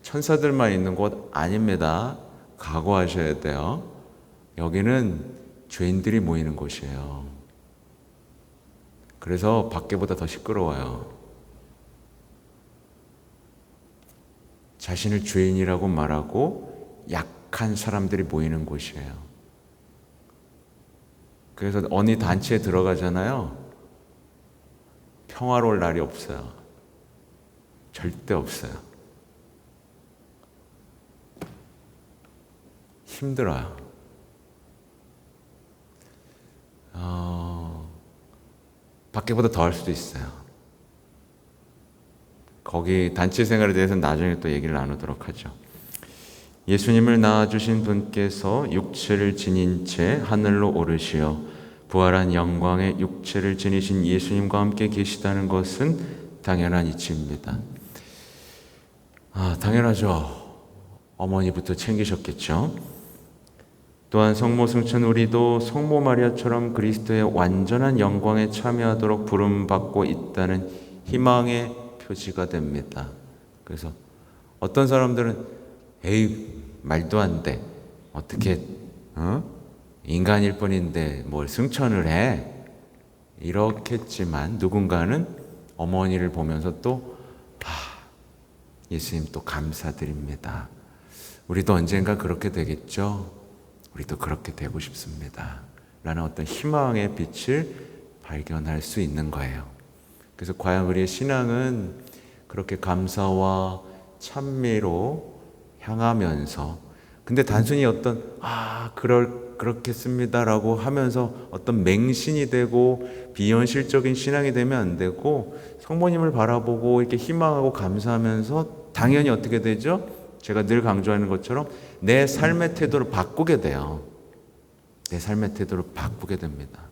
천사들만 있는 곳 아닙니다. 각오하셔야 돼요. 여기는 죄인들이 모이는 곳이에요. 그래서 밖에보다 더 시끄러워요. 자신을 죄인이라고 말하고 약한 사람들이 모이는 곳이에요. 그래서 어느 단체에 들어가잖아요. 평화로울 날이 없어요. 절대 없어요. 힘들어요. 밖에보다 더 할 수도 있어요. 거기 단체 생활에 대해서는 나중에 또 얘기를 나누도록 하죠. 예수님을 낳아주신 분께서 육체를 지닌 채 하늘로 오르시어 부활한 영광의 육체를 지니신 예수님과 함께 계시다는 것은 당연한 이치입니다. 당연하죠. 어머니부터 챙기셨겠죠. 또한 성모 승천 우리도 성모 마리아처럼 그리스도의 완전한 영광에 참여하도록 부름받고 있다는 희망의 표지가 됩니다. 그래서 어떤 사람들은 에이 말도 안 돼. 어떻게 인간일 뿐인데 뭘 승천을 해. 이렇겠지만 누군가는 어머니를 보면서 또 예수님 또 감사드립니다. 우리도 언젠가 그렇게 되겠죠. 우리도 그렇게 되고 싶습니다. 라는 어떤 희망의 빛을 발견할 수 있는 거예요. 그래서 과연 우리의 신앙은 그렇게 감사와 찬미로 향하면서, 근데 단순히 어떤 그렇겠습니다라고 하면서 어떤 맹신이 되고 비현실적인 신앙이 되면 안 되고, 성모님을 바라보고 이렇게 희망하고 감사하면서 당연히 어떻게 되죠? 제가 늘 강조하는 것처럼 내 삶의 태도를 바꾸게 돼요. 내 삶의 태도를 바꾸게 됩니다.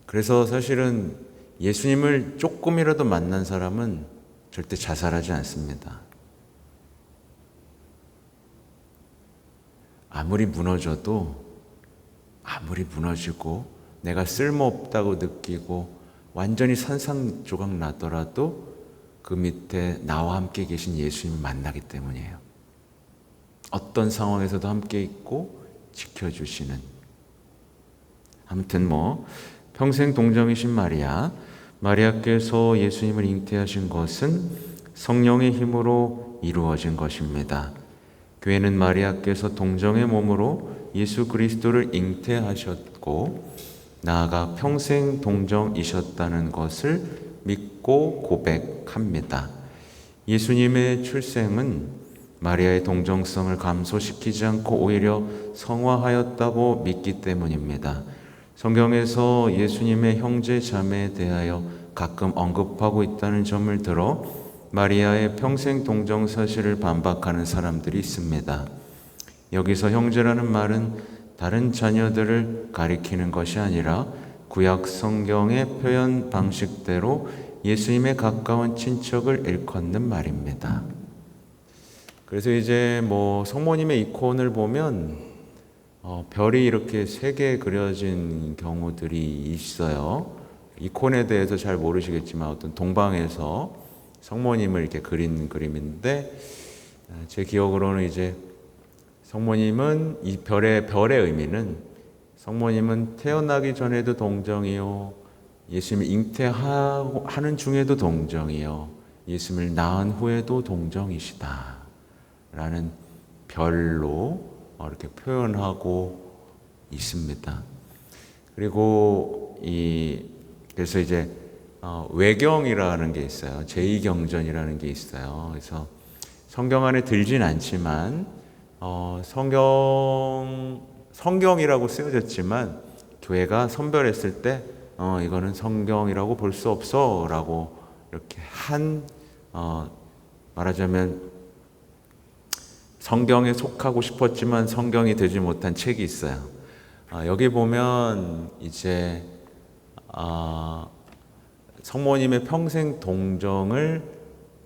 그래서 사실은 예수님을 조금이라도 만난 사람은 절대 자살하지 않습니다. 아무리 무너져도, 아무리 무너지고 내가 쓸모없다고 느끼고 완전히 산산조각 나더라도 그 밑에 나와 함께 계신 예수님을 만나기 때문이에요. 어떤 상황에서도 함께 있고 지켜주시는. 아무튼 평생 동정이신 마리아께서 예수님을 잉태하신 것은 성령의 힘으로 이루어진 것입니다. 교회는 마리아께서 동정의 몸으로 예수 그리스도를 잉태하셨고 나아가 평생 동정이셨다는 것을 믿고 고백합니다. 예수님의 출생은 마리아의 동정성을 감소시키지 않고 오히려 성화하였다고 믿기 때문입니다. 성경에서 예수님의 형제 자매에 대하여 가끔 언급하고 있다는 점을 들어 마리아의 평생 동정 사실을 반박하는 사람들이 있습니다. 여기서 형제라는 말은 다른 자녀들을 가리키는 것이 아니라 구약 성경의 표현 방식대로 예수님의 가까운 친척을 일컫는 말입니다. 그래서 이제 성모님의 이콘을 보면 별이 이렇게 3개 그려진 경우들이 있어요. 이콘에 대해서 잘 모르시겠지만 어떤 동방에서 성모님을 이렇게 그린 그림인데, 제 기억으로는 이제 성모님은 이 별의 의미는, 성모님은 태어나기 전에도 동정이요, 예수님을 잉태하는 중에도 동정이요, 예수님을 낳은 후에도 동정이시다 라는 별로 이렇게 표현하고 있습니다. 그리고 그래서 이제 외경이라는 게 있어요. 제2경전이라는 게 있어요. 그래서 성경 안에 들진 않지만 성경이라고 쓰여졌지만 교회가 선별했을 때 이거는 성경이라고 볼 수 없어라고 이렇게 말하자면 성경에 속하고 싶었지만 성경이 되지 못한 책이 있어요. 여기 보면 이제 성모님의 평생 동정을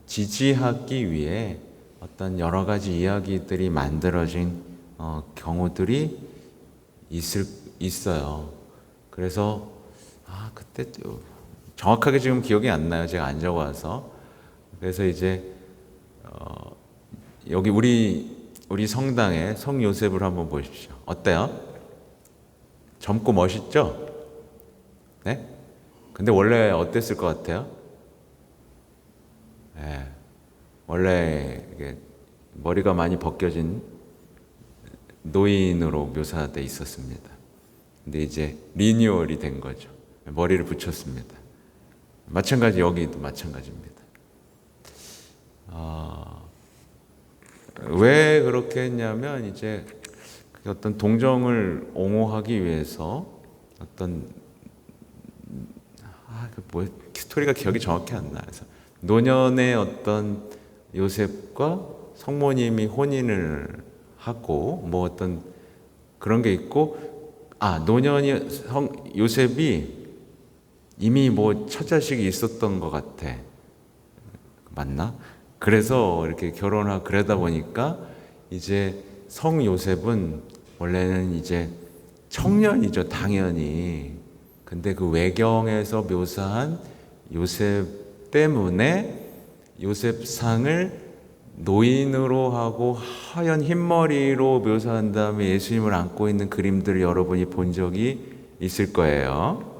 지지하기 위해 어떤 여러 가지 이야기들이 만들어진 경우들이 있어요. 그래서 그때 정확하게 지금 기억이 안 나요. 제가 안 적어와서. 그래서 이제 여기 우리 성당에 성 요셉을 한번 보십시오. 어때요? 젊고 멋있죠? 네? 근데 원래 어땠을 것 같아요? 네. 원래 이게 머리가 많이 벗겨진 노인으로 묘사돼 있었습니다. 근데 이제 리뉴얼이 된 거죠. 머리를 붙였습니다. 마찬가지 여기도 마찬가지입니다. 왜 그렇게 했냐면 이제 어떤 동정을 옹호하기 위해서 어떤 스토리가 기억이 정확히 안 나. 그래서 노년의 어떤 요셉과 성모님이 혼인을 하고 뭐 어떤 그런 게 있고 노년이 요셉이 이미 뭐 첫 자식이 있었던 것 같아. 맞나? 그래서 이렇게 결혼하고 그러다 보니까 이제 성 요셉은 원래는 이제 청년이죠, 당연히. 근데 그 외경에서 묘사한 요셉 때문에 요셉상을 노인으로 하고 하얀 흰머리로 묘사한 다음에 예수님을 안고 있는 그림들을 여러분이 본 적이 있을 거예요.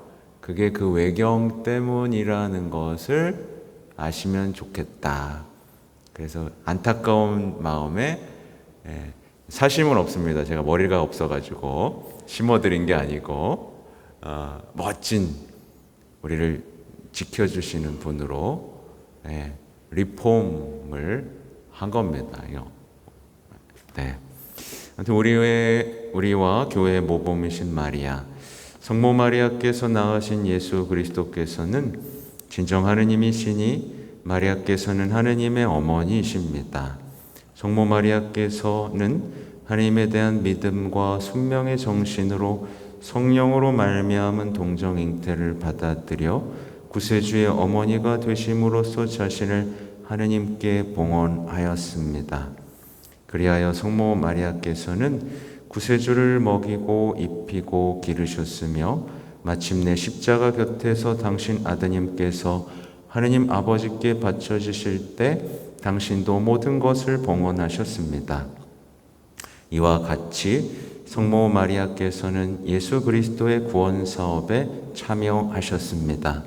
그게 그 외경 때문이라는 것을 아시면 좋겠다. 그래서 안타까운 마음에 사심은 없습니다. 제가 머리가 없어가지고 심어드린 게 아니고 멋진 우리를 지켜주시는 분으로 리폼을 한 겁니다. 네. 아무튼 우리와 교회의 모범이신 마리아, 성모 마리아께서 낳으신 예수 그리스도께서는 진정 하느님이시니 마리아께서는 하느님의 어머니이십니다. 성모 마리아께서는 하느님에 대한 믿음과 순명의 정신으로 성령으로 말미암은 동정 잉태를 받아들여 구세주의 어머니가 되심으로써 자신을 하느님께 봉헌하였습니다. 그리하여 성모 마리아께서는 구세주를 먹이고 입히고 기르셨으며 마침내 십자가 곁에서 당신 아드님께서 하느님 아버지께 바쳐지실 때 당신도 모든 것을 봉헌하셨습니다. 이와 같이 성모 마리아께서는 예수 그리스도의 구원 사업에 참여하셨습니다.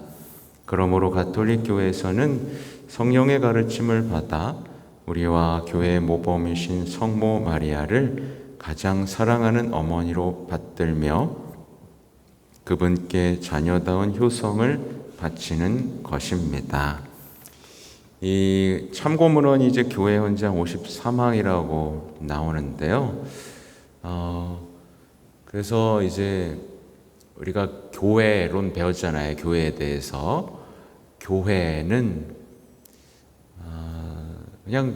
그러므로 가톨릭 교회에서는 성령의 가르침을 받아 우리와 교회의 모범이신 성모 마리아를 가장 사랑하는 어머니로 받들며 그분께 자녀다운 효성을 바치는 것입니다. 이 참고문헌이 이제 교회 헌장 53항이라고 나오는데요. 그래서 이제 우리가 교회론 배웠잖아요. 교회에 대해서. 교회는 그냥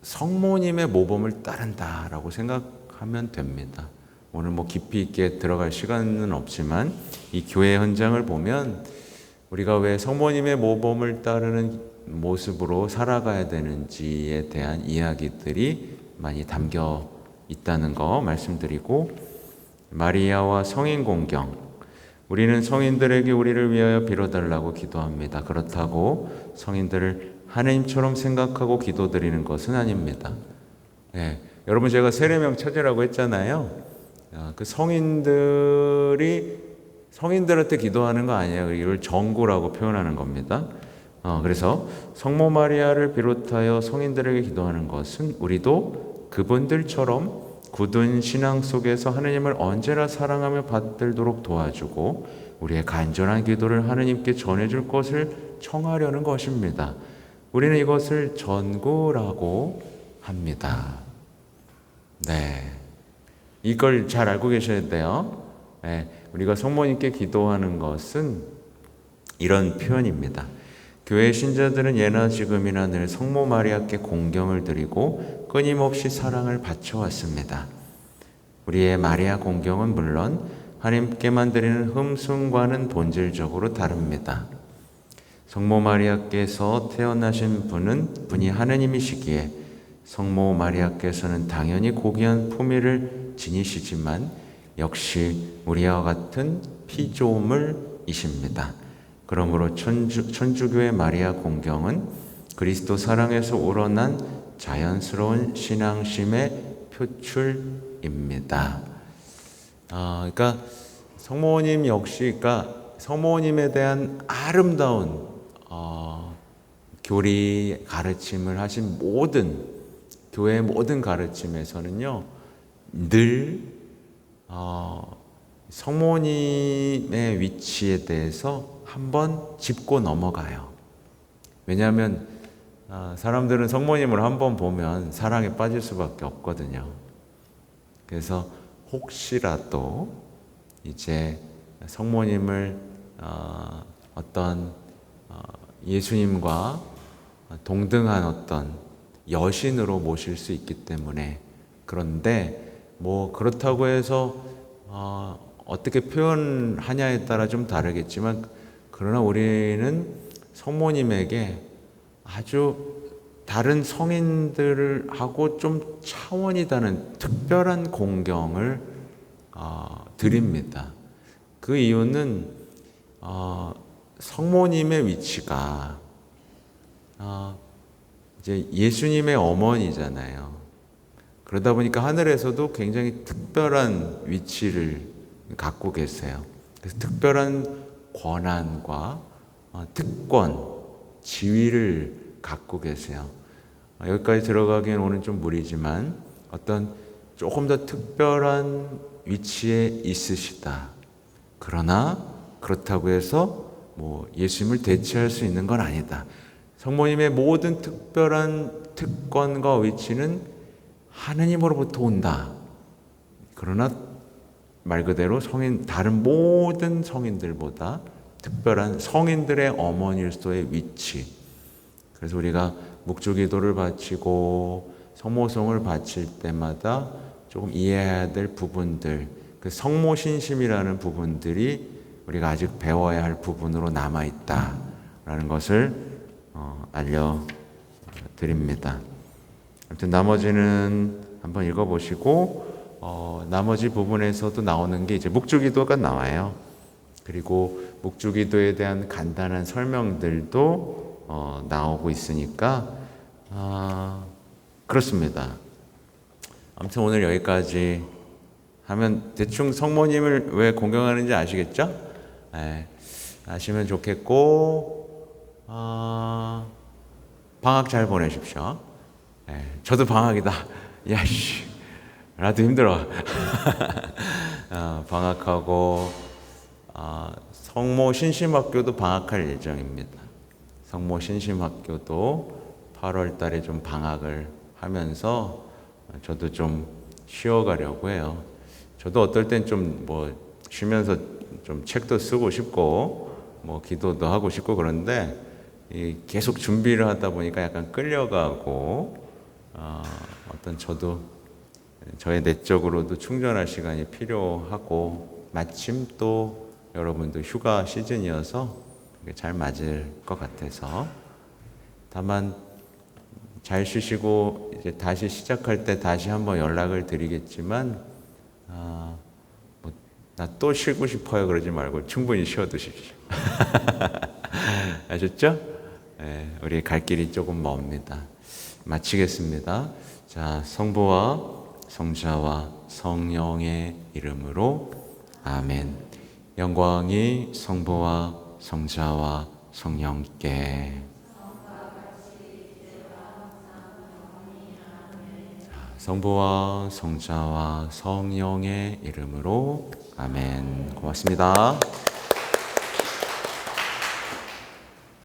성모님의 모범을 따른다라고 생각하면 됩니다. 오늘 뭐 깊이 있게 들어갈 시간은 없지만 이 교회 현장을 보면 우리가 왜 성모님의 모범을 따르는 모습으로 살아가야 되는지에 대한 이야기들이 많이 담겨 있다는 거 말씀드리고, 마리아와 성인 공경, 우리는 성인들에게 우리를 위하여 빌어달라고 기도합니다. 그렇다고 성인들을 하느님처럼 생각하고 기도드리는 것은 아닙니다. 여러분, 제가 세례명 찾으라고 했잖아요. 그 성인들한테 기도하는 거 아니에요. 이걸 정구라고 표현하는 겁니다. 그래서 성모 마리아를 비롯하여 성인들에게 기도하는 것은 우리도 그분들처럼 굳은 신앙 속에서 하느님을 언제나 사랑하며 받들도록 도와주고 우리의 간절한 기도를 하느님께 전해줄 것을 청하려는 것입니다. 우리는 이것을 전구라고 합니다. 네, 이걸 잘 알고 계셔야 돼요. 네, 우리가 성모님께 기도하는 것은 이런 표현입니다. 교회 신자들은 예나 지금이나 늘 성모 마리아께 공경을 드리고 끊임없이 사랑을 바쳐왔습니다. 우리의 마리아 공경은 물론 하나님께만 드리는 흠숭과는 본질적으로 다릅니다. 성모 마리아께서 태어나신 분이 하느님이시기에 성모 마리아께서는 당연히 고귀한 품위를 지니시지만 역시 우리와 같은 피조물이십니다. 그러므로 천주교의 마리아 공경은 그리스도 사랑에서 우러난 자연스러운 신앙심의 표출입니다. 그러니까 성모님 역시, 그러니까 성모님에 대한 아름다운 교리 가르침을 하신 교회의 모든 가르침에서는요, 늘 성모님의 위치에 대해서 한번 짚고 넘어가요. 왜냐하면 사람들은 성모님을 한번 보면 사랑에 빠질 수밖에 없거든요. 그래서 혹시라도 이제 성모님을 어떤 예수님과 동등한 어떤 여신으로 모실 수 있기 때문에, 그런데 뭐 그렇다고 해서 어떻게 표현하냐에 따라 좀 다르겠지만, 그러나 우리는 성모님에게 아주 다른 성인들하고 좀 차원이 다른 특별한 공경을 드립니다. 그 이유는 성모님의 위치가 이제 예수님의 어머니잖아요. 그러다 보니까 하늘에서도 굉장히 특별한 위치를 갖고 계세요. 그래서 특별한 권한과 특권, 지위를 갖고 계세요. 여기까지 들어가기엔 오늘 좀 무리지만 어떤 조금 더 특별한 위치에 있으시다. 그러나 그렇다고 해서 뭐 예수님을 대체할 수 있는 건 아니다. 성모님의 모든 특별한 특권과 위치는 하느님으로부터 온다. 그러나 말 그대로 다른 모든 성인들보다 특별한 성인들의 어머니로서의 위치. 그래서 우리가 묵주기도를 바치고 성모송을 바칠 때마다 조금 이해해야 될 부분들, 그 성모신심이라는 부분들이 우리가 아직 배워야 할 부분으로 남아있다라는 것을 알려드립니다. 아무튼 나머지는 한번 읽어보시고 나머지 부분에서도 나오는 게 이제 묵주기도가 나와요. 그리고 묵주기도에 대한 간단한 설명들도 나오고 있으니까 그렇습니다. 아무튼 오늘 여기까지 하면 대충 성모님을 왜 공경하는지 아시겠죠? 네, 아시면 좋겠고 방학 잘 보내십시오. 네, 저도 방학이다. 야씨, 나도 힘들어. 방학하고 성모 신심학교도 방학할 예정입니다. 성모 신심학교도 8월 달에 좀 방학을 하면서 저도 좀 쉬어가려고 해요. 저도 어떨 땐 좀 뭐 쉬면서 좀 책도 쓰고 싶고 뭐 기도도 하고 싶고 그런데 계속 준비를 하다 보니까 약간 끌려가고 어떤 저도 저의 내적으로도 충전할 시간이 필요하고 마침 또 여러분도 휴가 시즌이어서 잘 맞을 것 같아서 다만 잘 쉬시고 이제 다시 시작할 때 다시 한번 연락을 드리겠지만 나 또 쉬고 싶어요 그러지 말고 충분히 쉬어두십시오. 아셨죠? 네, 우리 갈 길이 조금 멉니다. 마치겠습니다. 자, 성부와 성자와 성령의 이름으로 아멘. 영광이 성부와 성자와 성령께 성부와 성자와 성령의 이름으로 아멘. 고맙습니다.